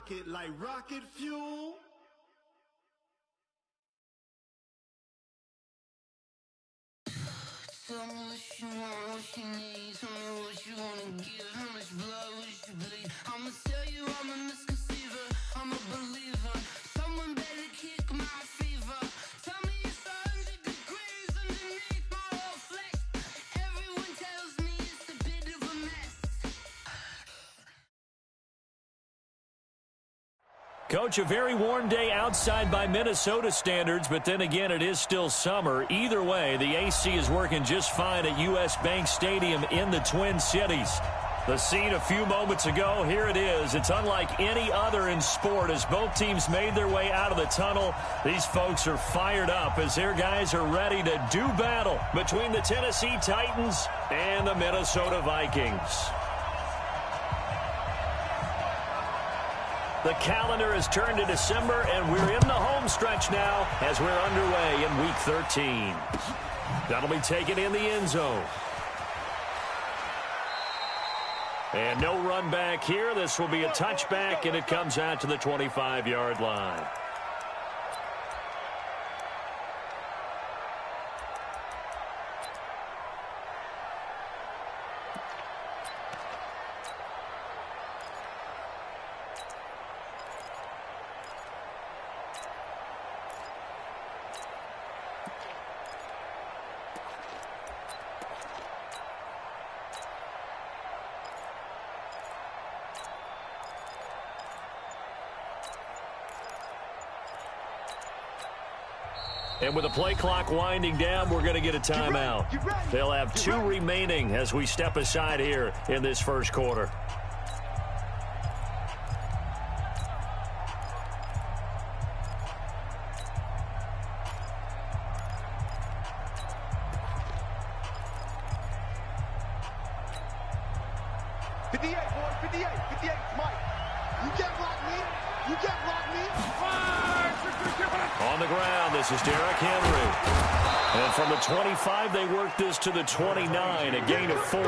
rocket like rocket fuel. Tell me what you want, what you need. Tell me what you wanna give. How much blood would you bleed? I'ma tell you I'm a misconceiver. I'm a believer. Someone better kick my fever. Tell me it's 100 degrees underneath my whole flesh. Everyone tells me it's a bit of a mess. Coach, a very warm day outside by Minnesota standards, but then again, it is still summer. Either way, the AC is working just fine at U.S. Bank Stadium in the Twin Cities. The scene a few moments ago, here it is. It's unlike any other in sport as both teams made their way out of the tunnel. These folks are fired up as their guys are ready to do battle between the Tennessee Titans and the Minnesota Vikings. The calendar has turned to December, and we're in the home stretch now as we're underway in Week 13. That'll be taken in the end zone. And no run back here. This will be a touchback, and it comes out to the 25-yard line. And with the play clock winding down, we're going to get a timeout. They'll have 2 remaining as we step aside here in this first quarter. On the ground, this is Derrick Henry. And from the 25, they work this to the 29, a gain of 4.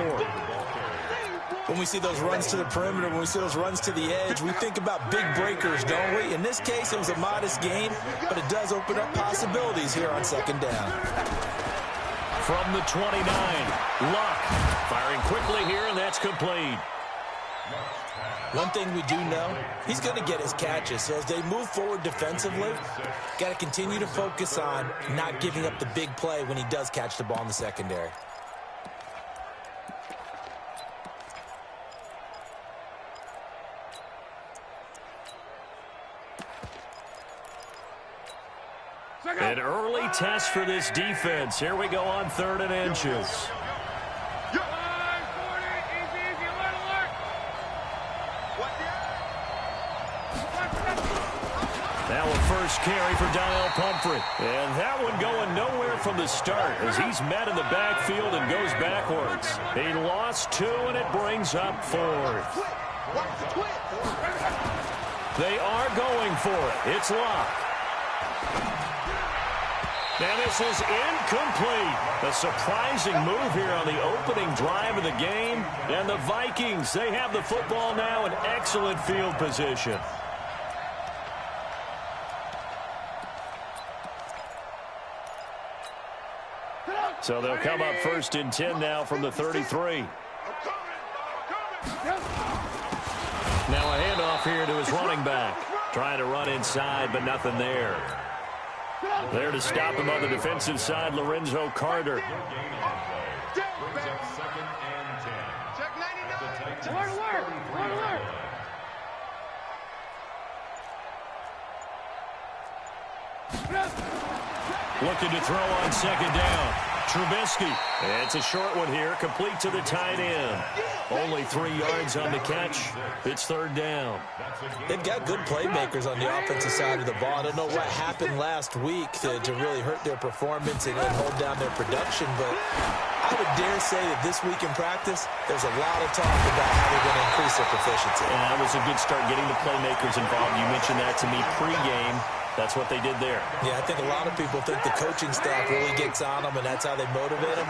When we see those runs to the perimeter, when we see those runs to the edge, we think about big breakers, don't we? In this case, it was a modest gain, but it does open up possibilities here on second down. From the 29, Luck firing quickly here, and that's complete. One thing we do know, he's going to get his catches. So as they move forward defensively, got to continue to focus on not giving up the big play when he does catch the ball in the secondary. An early test for this defense. Here we go on 3rd and inches. Now a first carry for Daniel Pumphrey. And that one going nowhere from the start as he's met in the backfield and goes backwards. He lost 2, and it brings up 4th. They are going for it. It's Luck. And this is incomplete. A surprising move here on the opening drive of the game. And the Vikings, they have the football now in excellent field position. So they'll come up 1st and 10 now from the 33. Now a handoff here to his running back. Trying to run inside, but nothing there. There to stop him on the defensive side, Lorenzo Carter. Looking to throw on second down. Trubisky. It's a short one here, complete to the tight end. Only 3 yards on the catch. It's 3rd down. They've got good playmakers on the offensive side of the ball. I don't know what happened last week to really hurt their performance and hold down their production, but I would dare say that this week in practice, there's a lot of talk about how they're going to increase their proficiency. And that was a good start getting the playmakers involved. You mentioned that to me pregame. That's what they did there. Yeah, I think a lot of people think the coaching staff really gets on them, and that's how they motivate them.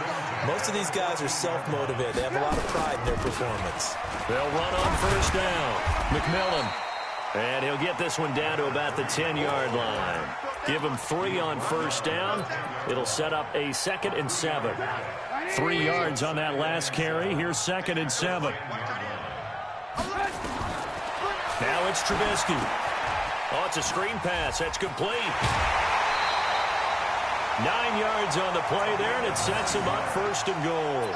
Most of these guys are self-motivated. They have a lot of pride in their performance. They'll run on 1st down. McMillan. And he'll get this one down to about the 10-yard line. Give him 3 on first down. It'll set up a 2nd and 7. 3 yards on that last carry. Here's 2nd and 7. Now it's Trubisky. Oh, it's a screen pass. That's complete. 9 yards on the play there, and it sets him up 1st and goal.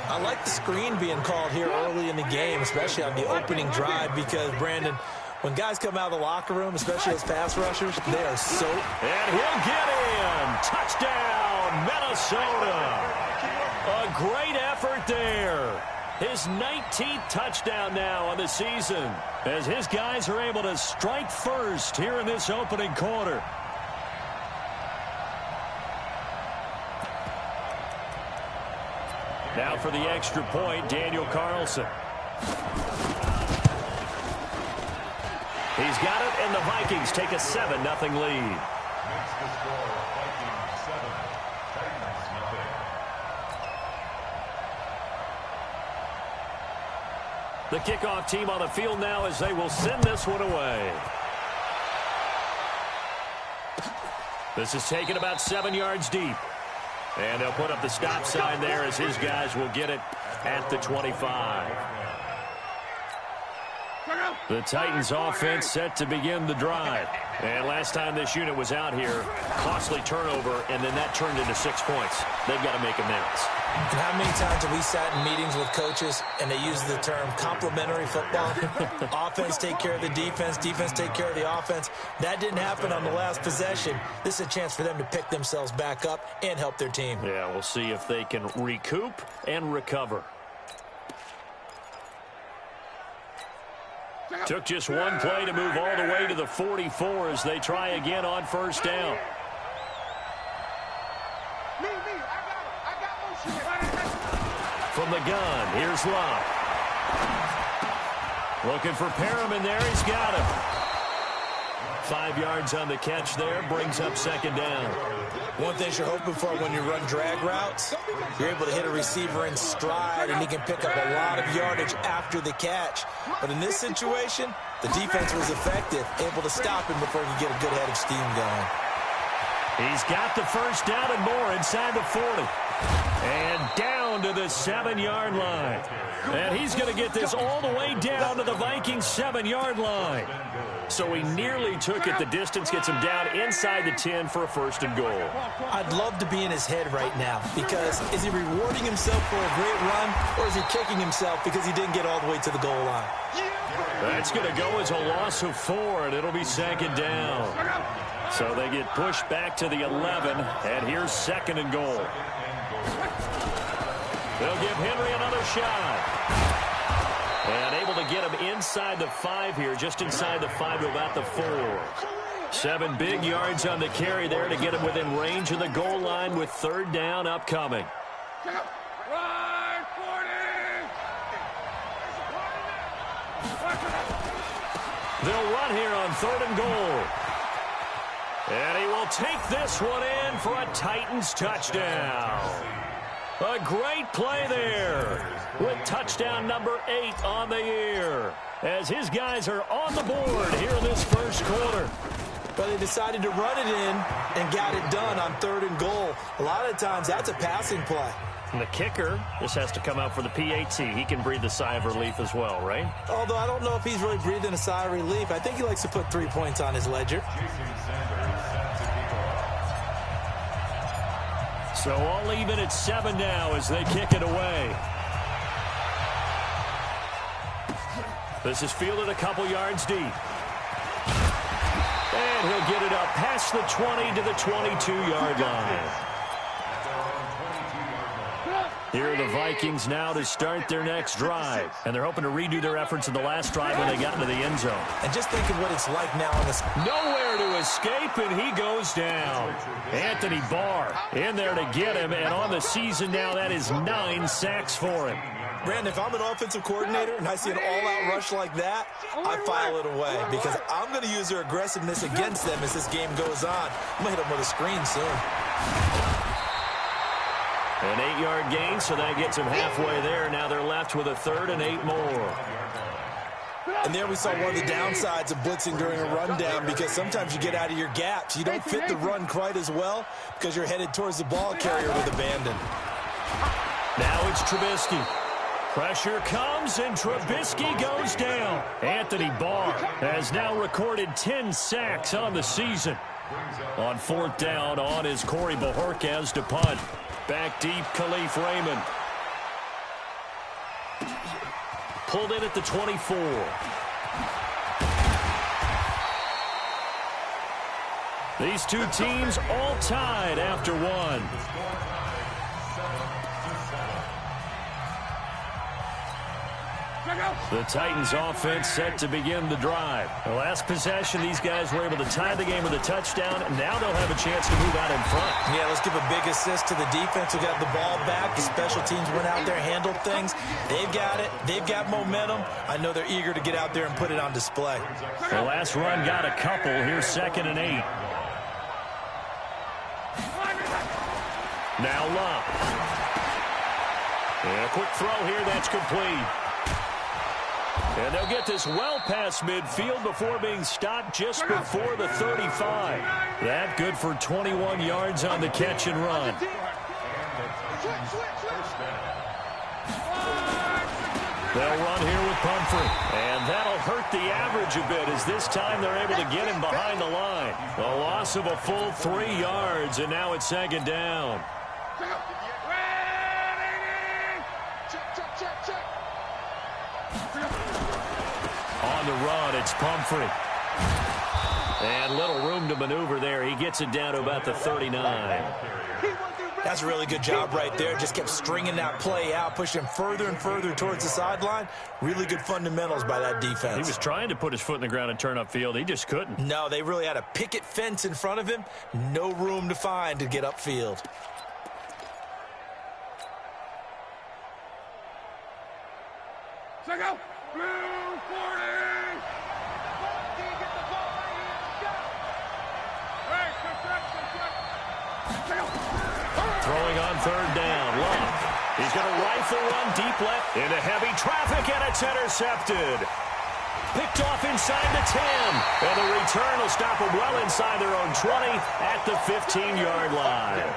I like the screen being called here early in the game, especially on the opening drive, because, Brandon, when guys come out of the locker room, especially those pass rushers, they are so... And he'll get in. Touchdown, Minnesota. A great effort there. His 19th touchdown now on the season, as his guys are able to strike first here in this opening quarter. Now for the extra point, Daniel Carlson. He's got it, and the Vikings take a 7-0 lead. The kickoff team on the field now as they will send this one away. This is taken about 7 yards deep. And they'll put up the stop sign there as his guys will get it at the 25. The Titans offense set to begin the drive. And last time this unit was out here, costly turnover, and then that turned into 6 points. They've got to make amends. And how many times have we sat in meetings with coaches and they use the term complementary football? Offense take care of the defense, defense take care of the offense. That didn't happen on the last possession. This is a chance for them to pick themselves back up and help their team. Yeah, we'll see if they can recoup and recover. Took just one play to move all the way to the 44 as they try again on first down. From the gun, here's Locke. Looking for Perriman there, he's got him. 5 yards on the catch there, brings up 2nd down. One thing you're hoping for when you run drag routes, you're able to hit a receiver in stride, and he can pick up a lot of yardage after the catch. But in this situation, the defense was effective, able to stop him before he could get a good head of steam going. He's got the first down and more inside the 40. And down to the 7-yard line. And he's going to get this all the way down to the Vikings 7-yard line. So he nearly took it the distance, gets him down inside the 10 for a 1st and goal. I'd love to be in his head right now, because is he rewarding himself for a great run, or is he kicking himself because he didn't get all the way to the goal line? That's going to go as a loss of 4, and it'll be 2nd down. So they get pushed back to the 11, and here's 2nd and goal. They'll give Henry another shot. And able to get him inside the 5 here, just inside the 5 to about the 4. 7 big yards on the carry there to get him within range of the goal line with 3rd down upcoming. They'll run here on 3rd and goal. And he will take this one in for a Titans touchdown. A great play there with touchdown number 8 on the year as his guys are on the board here in this 1st quarter. But they decided to run it in and got it done on 3rd and goal. A lot of times that's a passing play. And the kicker just has to come out for the PAT. He can breathe a sigh of relief as well, right? Although I don't know if he's really breathing a sigh of relief. I think he likes to put 3 points on his ledger. So all even at 7 now as they kick it away. This is fielded a couple yards deep. And he'll get it up past the 20 to the 22-yard line. Here are the Vikings now to start their next drive. And they're hoping to redo their efforts in the last drive when they got into the end zone. And just think of what it's like now on this. Nowhere to escape, and he goes down. Anthony Barr in there to get him. And on the season now, that is 9 sacks for him. Brandon, if I'm an offensive coordinator and I see an all-out rush like that, I file it away because I'm going to use their aggressiveness against them as this game goes on. I'm going to hit them with a screen soon. An 8-yard gain, so that gets him halfway there. Now they're left with a 3rd and 8 more. And there we saw one of the downsides of blitzing during a rundown, because sometimes you get out of your gaps. You don't fit the run quite as well because you're headed towards the ball carrier with abandon. Now it's Trubisky. Pressure comes, and Trubisky goes down. Anthony Barr has now recorded 10 sacks on the season. On 4th down, on is Corey Bojorquez to punt. Back deep, Khalif Raymond. Pulled in at the 24. These two teams all tied after one. The Titans offense set to begin the drive. The last possession, these guys were able to tie the game with a touchdown, and now they'll have a chance to move out in front. Yeah, let's give a big assist to the defense who got the ball back. The special teams went out there, handled things. They've got it. They've got momentum. I know they're eager to get out there and put it on display. The last run got a couple. Here's 2nd and 8. Now Love. And a quick throw here. That's complete. And they'll get this well past midfield before being stopped just before the 35. That good for 21 yards on the catch and run. They'll run here with Pumphrey. And that'll hurt the average a bit, as this time they're able to get him behind the line. A loss of a full 3 yards, and now it's 2nd down. On the run, it's Pumphrey. And little room to maneuver there. He gets it down to about the 39. That's a really good job right there. Just kept stringing that play out, pushing him further and further towards the sideline. Really good fundamentals by that defense. He was trying to put his foot in the ground and turn upfield. He just couldn't. No, they really had a picket fence in front of him. No room to find to get upfield. Check out. Blue 40. Throwing on 3rd down. Love. He's going to rifle run deep left into heavy traffic, and it's intercepted. Picked off inside the 10. And the return will stop them well inside their own 20 at the 15-yard line.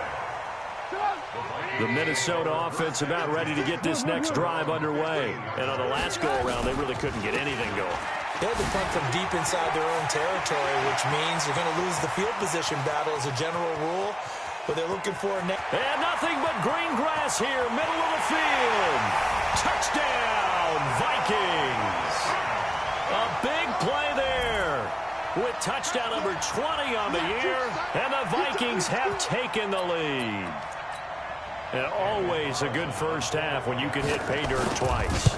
The Minnesota offense about ready to get this next drive underway. And on the last go-around, they really couldn't get anything going. They had to punt from deep inside their own territory, which means they're going to lose the field position battle as a general rule. But they're looking for a next. And nothing but green grass here, middle of the field. Touchdown, Vikings. A big play there with touchdown number 20 on the year. And the Vikings have taken the lead. And always a good first half when you can hit pay dirt twice.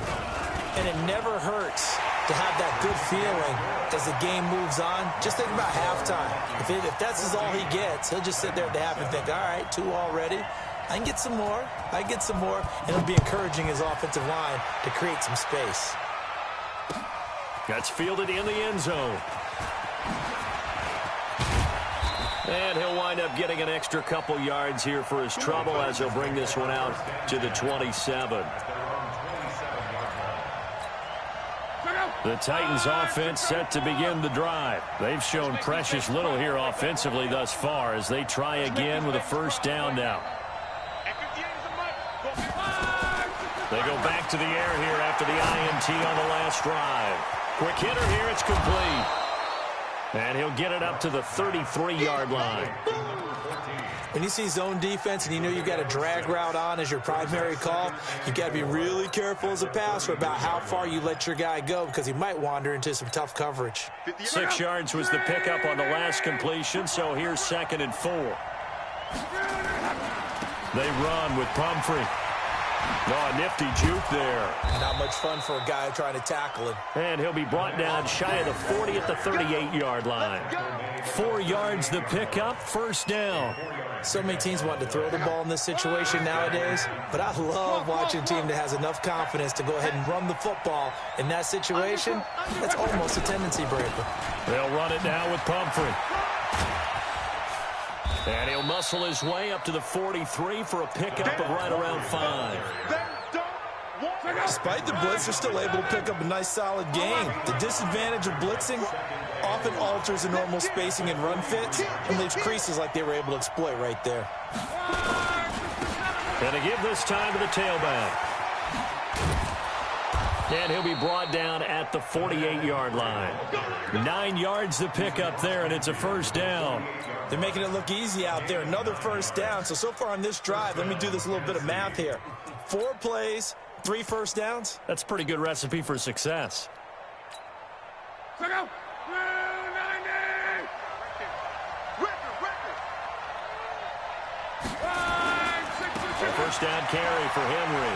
And it never hurts to have that good feeling as the game moves on. Just think about halftime. If that's all he gets, he'll just sit there at the half and think, all right, 2 already. I can get some more. I can get some more. And it'll be encouraging his offensive line to create some space. That's fielded in the end zone. And he'll wind up getting an extra couple yards here for his trouble as he'll bring this one out to the 27. The Titans offense set to begin the drive. They've shown precious little here offensively thus far as they try again with a 1st down now. They go back to the air here after the INT on the last drive. Quick hitter here, it's complete. And he'll get it up to the 33-yard line. When you see zone defense and you know you've got a drag route on as your primary call, you've got to be really careful as a passer about how far you let your guy go because he might wander into some tough coverage. 6 yards was the pickup on the last completion, so here's 2nd and 4. They run with Pumphrey. Oh, a nifty juke there. Not much fun for a guy trying to tackle him. And he'll be brought down shy of the 40 at the 38-yard line. 4 yards the pickup, 1st down. So many teams want to throw the ball in this situation nowadays, but I love watching a team that has enough confidence to go ahead and run the football. In that situation, that's almost a tendency breaker. They'll run it now with Pumphrey. And he'll muscle his way up to the 43 for a pickup of right around 5. Despite the blitz, they're still able to pick up a nice, solid gain. The disadvantage of blitzing often alters the normal spacing and run fits and leaves creases like they were able to exploit right there. Going to give this time to the tailback. And he'll be brought down at the 48-yard line. 9 yards to pick up there, and it's a first down. They're making it look easy out there. Another first down. So far on this drive, let me do this little bit of math here. 4 plays, 3 first downs. That's a pretty good recipe for success. First down carry for Henry.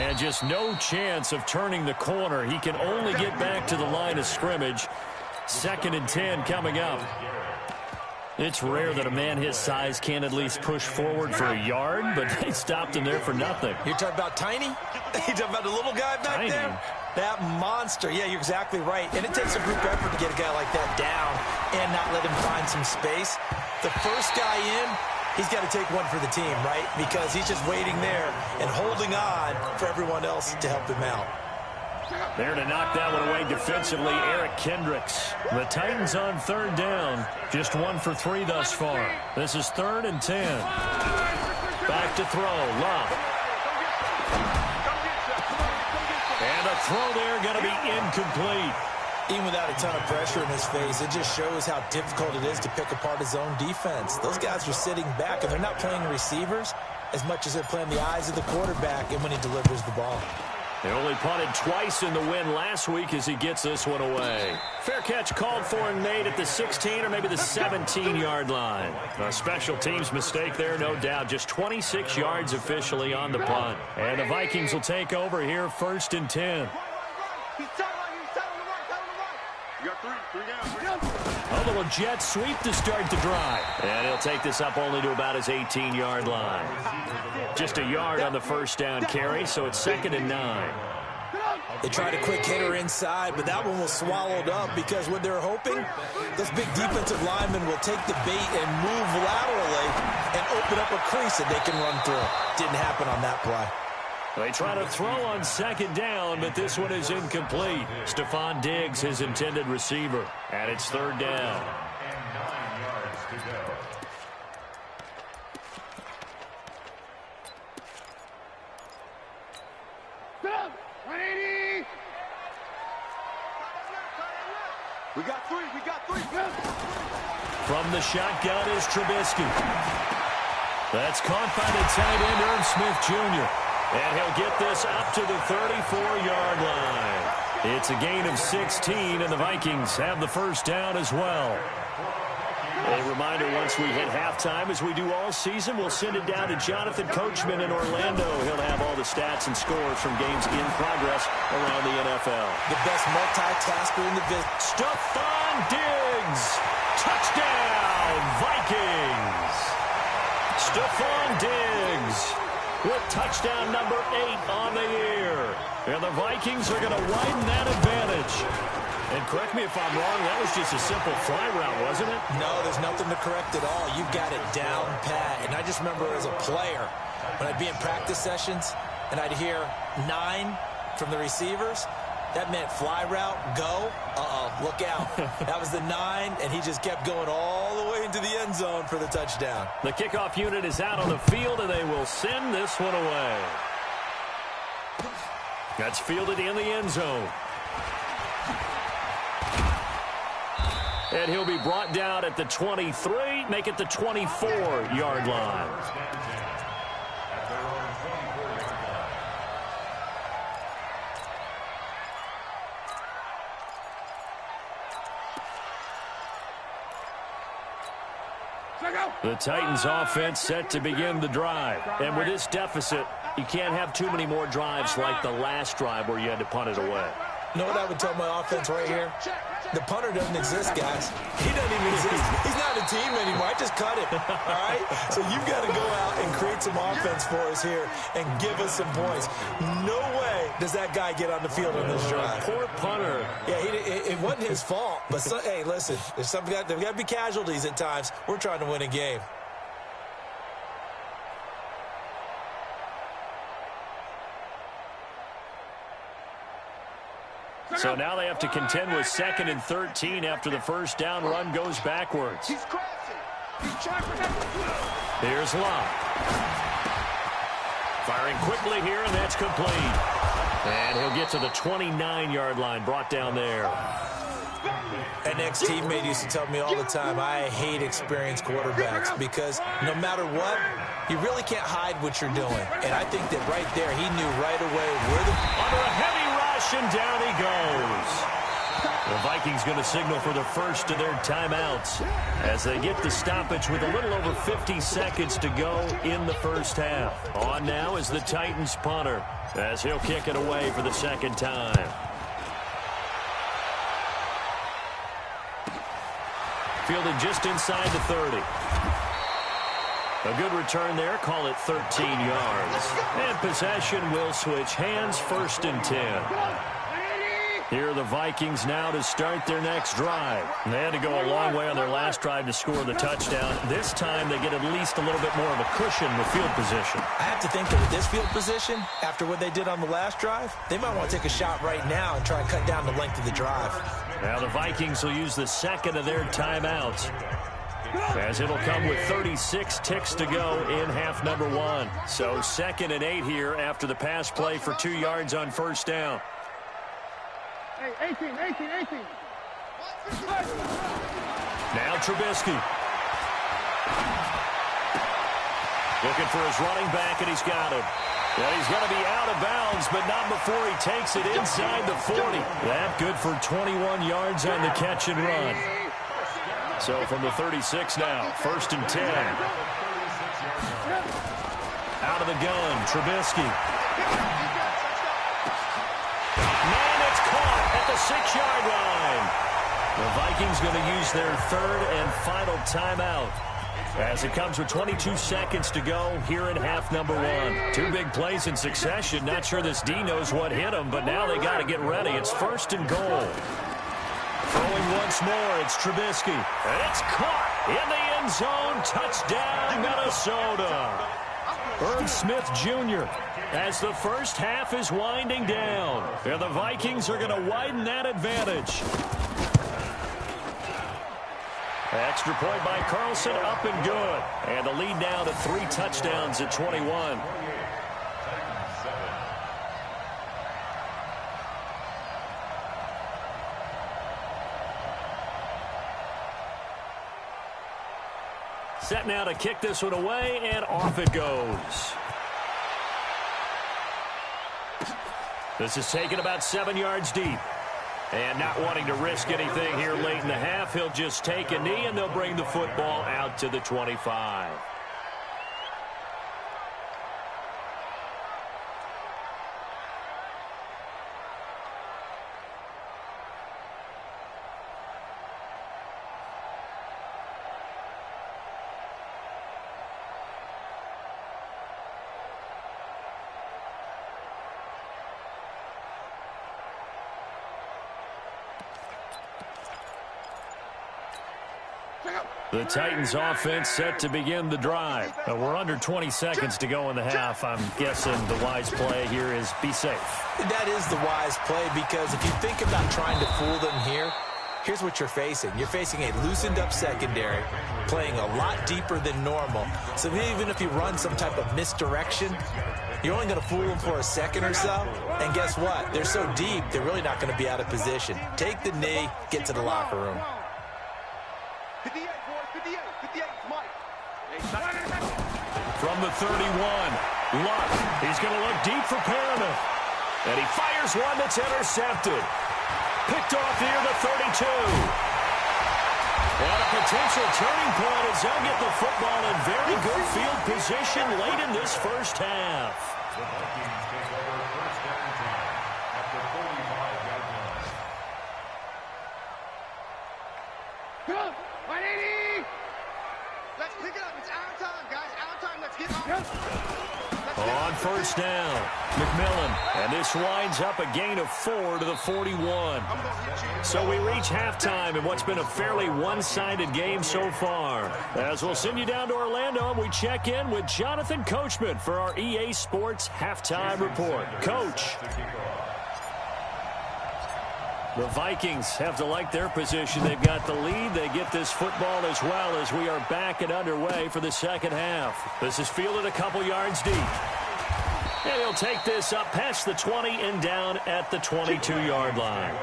And just no chance of turning the corner. He can only get back to the line of scrimmage. 2nd and 10 coming up. It's rare that a man his size can at least push forward for a yard, but they stopped him there for nothing. You're talking about Tiny? You're talking about the little guy back there? That monster. Yeah, you're exactly right. And it takes a group effort to get a guy like that down and not let him find some space. The first guy in, he's got to take one for the team, right? Because he's just waiting there and holding on for everyone else to help him out. There to knock that one away defensively, Eric Kendricks. The Titans on 3rd down. Just 1 for 3 thus far. This is 3rd and 10. Back to throw. Love. And a throw there going to be incomplete. Even without a ton of pressure in his face, it just shows how difficult it is to pick apart his own defense. Those guys are sitting back, and they're not playing receivers as much as they're playing the eyes of the quarterback and when he delivers the ball. They only punted twice in the win last week as he gets this one away. Fair catch called for and made at the 16 or maybe the 17-yard line. A special teams mistake there, no doubt. Just 26 yards officially on the punt. And the Vikings will take over here 1st and 10. A little jet sweep to start the drive. And he'll take this up only to about his 18-yard line. Just a yard on the first down carry, so it's 2nd and 9. They tried a quick hitter inside, but that one was swallowed up because what they're hoping, those big defensive linemen will take the bait and move laterally and open up a crease that they can run through. Didn't happen on that play. They try to throw on 2nd down, but this one is incomplete. Stephon Diggs, his intended receiver, and it's 3rd down. We got three. From the shotgun is Trubisky. That's caught by the tight end, Irv Smith Jr. And he'll get this up to the 34-yard line. It's a gain of 16, and the Vikings have the first down as well. A reminder, once we hit halftime, as we do all season, we'll send it down to Jonathan Coachman in Orlando. He'll have all the stats and scores from games in progress around the NFL. The best multitasker in the business. Stephon Diggs. Touchdown, Vikings. Stephon Diggs with touchdown number 8 on the year. And the Vikings are going to widen that advantage. And correct me if I'm wrong, that was just a simple fly route, wasn't it? No, there's nothing to correct at all. You've got it down pat. And I just remember as a player, when I'd be in practice sessions and I'd hear 9 from the receivers, that meant fly route, go, look out. That was the 9, and he just kept going all the way into the end zone for the touchdown. The kickoff unit is out on the field, and they will send this one away. That's fielded in the end zone. And he'll be brought down at the 23, make it the 24-yard line. The Titans offense set to begin the drive. And with this deficit, you can't have too many more drives like the last drive where you had to punt it away. You know what I would tell my offense right here? The punter doesn't exist, guys. He doesn't even exist. He's not a team anymore. I just cut him, all right? So you've got to go out and create some offense for us here and give us some points. No way does that guy get on the field on this drive. Poor punter. Yeah, it wasn't his fault. But, hey, listen, there's got to be casualties at times. We're trying to win a game. So now they have to contend with 2nd and 13 after the first down run goes backwards. He's crashing. He's trying for that. Here's Locke. Firing quickly here, and that's complete. And he'll get to the 29-yard line, brought down there. An ex-teammate used to tell me all the time, I hate experienced quarterbacks because no matter what, you really can't hide what you're doing. And I think that right there, he knew right away where the... Under a heavy rush, and down he goes. The Vikings going to signal for the first of their timeouts as they get the stoppage with a little over 50 seconds to go in the first half. On now is the Titans punter as he'll kick it away for the second time. Fielded just inside the 30. A good return there. Call it 13 yards. And possession will switch hands, 1st and 10. Here are the Vikings now to start their next drive. They had to go a long way on their last drive to score the touchdown. This time they get at least a little bit more of a cushion with field position. I have to think that with this field position, after what they did on the last drive, they might want to take a shot right now and try and cut down the length of the drive. Now the Vikings will use the second of their timeouts, as it'll come with 36 ticks to go in half number 1. So 2nd and 8 here after the pass play for 2 yards on first down. Hey, 18. Now Trubisky. Looking for his running back, and he's got him. Well, he's going to be out of bounds, but not before he takes it inside the 40. That good for 21 yards on the catch and run. So from the 36 now, 1st and 10. Out of the gun, Trubisky. Man, it's caught at the 6-yard line. The Vikings going to use their 3rd and final timeout as it comes with 22 seconds to go here in half number 1. 2 big plays in succession. Not sure this D knows what hit him, but now they got to get ready. It's 1st and goal. Throwing once more, it's Trubisky. And it's caught in the end zone. Touchdown, Minnesota. Irv Smith Jr. as the first half is winding down. And the Vikings are going to widen that advantage. Extra point by Carlson, up and good. And the lead now to 3 touchdowns at 21. Set now to kick this one away, and off it goes. This is taken about 7 yards deep. And not wanting to risk anything here late in the half, he'll just take a knee, and they'll bring the football out to the 25. The Titans offense set to begin the drive. We're under 20 seconds to go in the half. I'm guessing the wise play here is be safe. That is the wise play, because if you think about trying to fool them here, here's what you're facing. You're facing a loosened up secondary, playing a lot deeper than normal. So even if you run some type of misdirection, you're only going to fool them for a second or so. And guess what? They're so deep, they're really not going to be out of position. Take the knee, get to the locker room. 58, boys, 58, Mike. From the 31, Luck. He's going to look deep for Perriman. And he fires one that's intercepted. Picked off near the 32. And a potential turning point as they'll get the football in very good field position late in this first half. Let's pick it up. It's our time, guys. Our time. Let's get on. On first down, McMillan. And this winds up a gain of 4 to the 41. So we reach halftime in what's been a fairly one-sided game so far. As we'll send you down to Orlando, we check in with Jonathan Coachman for our EA Sports Halftime Report. Coach. The Vikings have to like their position. They've got the lead. They get this football as well as we are back and underway for the second half. This is fielded a couple yards deep. And he'll take this up past the 20 and down at the 22-yard line.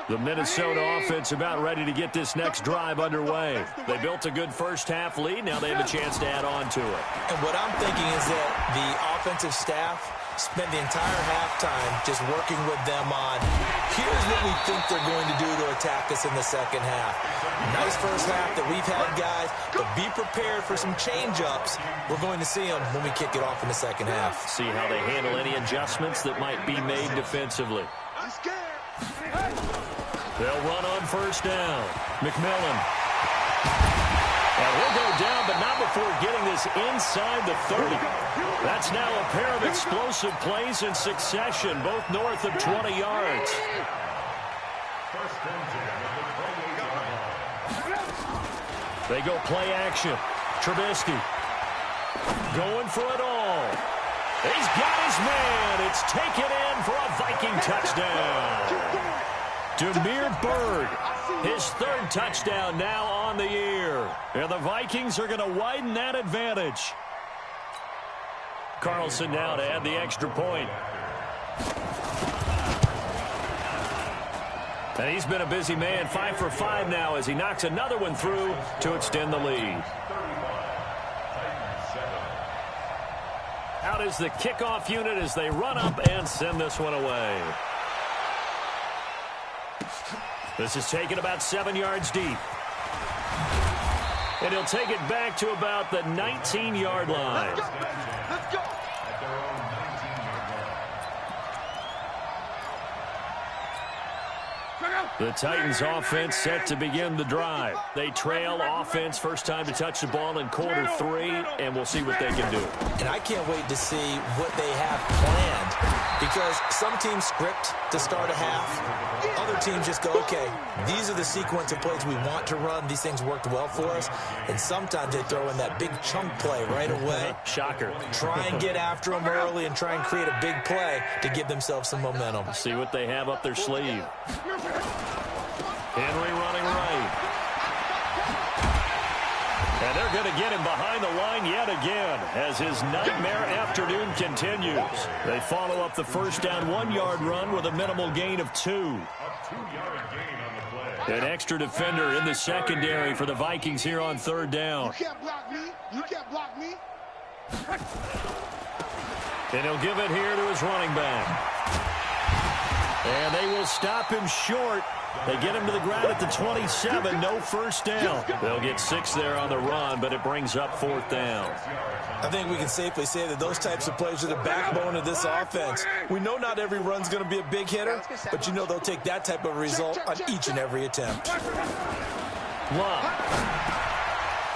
The Minnesota offense about ready to get this next drive underway. They built a good first-half lead. Now they have a chance to add on to it. And what I'm thinking is that the offensive staff spent the entire halftime just working with them on, here's what we think they're going to do to attack us in the second half. Nice first half that we've had, guys, but be prepared for some change-ups. We're going to see them when we kick it off in the second half. See how they handle any adjustments that might be made defensively. They'll run on first down. McMillan. And he'll go down, but not before getting this inside the 30. That's now a pair of explosive plays in succession, both north of 20 yards. They go play action. Trubisky going for it all. He's got his man. It's taken in for a Viking touchdown. Demir Bird, his third touchdown now on the year. And the Vikings are going to widen that advantage. Carlson now to add the extra point. And he's been a busy man, 5 for 5 now as he knocks another one through to extend the lead. Out is the kickoff unit as they run up and send this one away. This is taken about 7 yards deep. And he'll take it back to about the 19-yard line. Let's go. The Titans offense set to begin the drive. They trail offense, first time to touch the ball in quarter 3, and we'll see what they can do. And I can't wait to see what they have planned, because some teams script to start a half. Other teams just go, okay, these are the sequence of plays we want to run. These things worked well for us. And sometimes they throw in that big chunk play right away. Shocker. Try and get after them early and try and create a big play to give themselves some momentum. See what they have up their sleeve. Henry running right. And they're going to get him behind the line yet again as his nightmare afternoon continues. They follow up the first down 1-yard run with a minimal gain of 2. An extra defender in the secondary for the Vikings here on third down. You can't block me. You can't block me. And he'll give it here to his running back. And they will stop him short. They get him to the ground at the 27. No first down. They'll get 6 there on the run, but it brings up 4th down. I think we can safely say that those types of plays are the backbone of this offense. We know not every run's going to be a big hitter, but you know they'll take that type of result on each and every attempt. Love.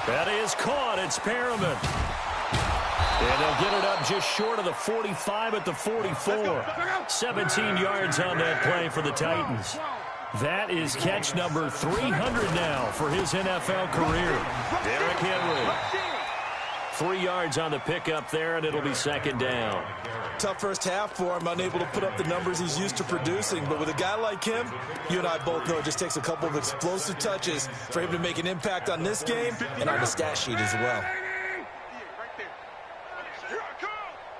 That is caught. It's Perriman. And they'll get it up just short of the 45 at the 44. 17 yards on that play for the Titans. That is catch number 300 now for his NFL career. Derrick Henry. 3 yards on the pickup there, and it'll be second down. Tough first half for him, unable to put up the numbers he's used to producing. But with a guy like him, you and I both know it just takes a couple of explosive touches for him to make an impact on this game and on the stat sheet as well.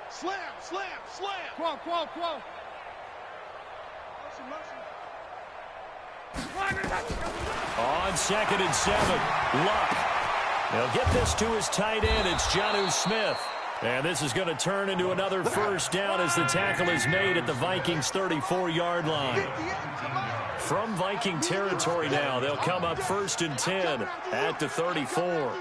Slam, slam, slam. Quo. On 2nd and 7, Luck. They'll get this to his tight end. It's Jonnu Smith. And this is going to turn into another first down as the tackle is made at the Vikings' 34-yard line. From Viking territory now, they'll come up 1st and 10 at the 34.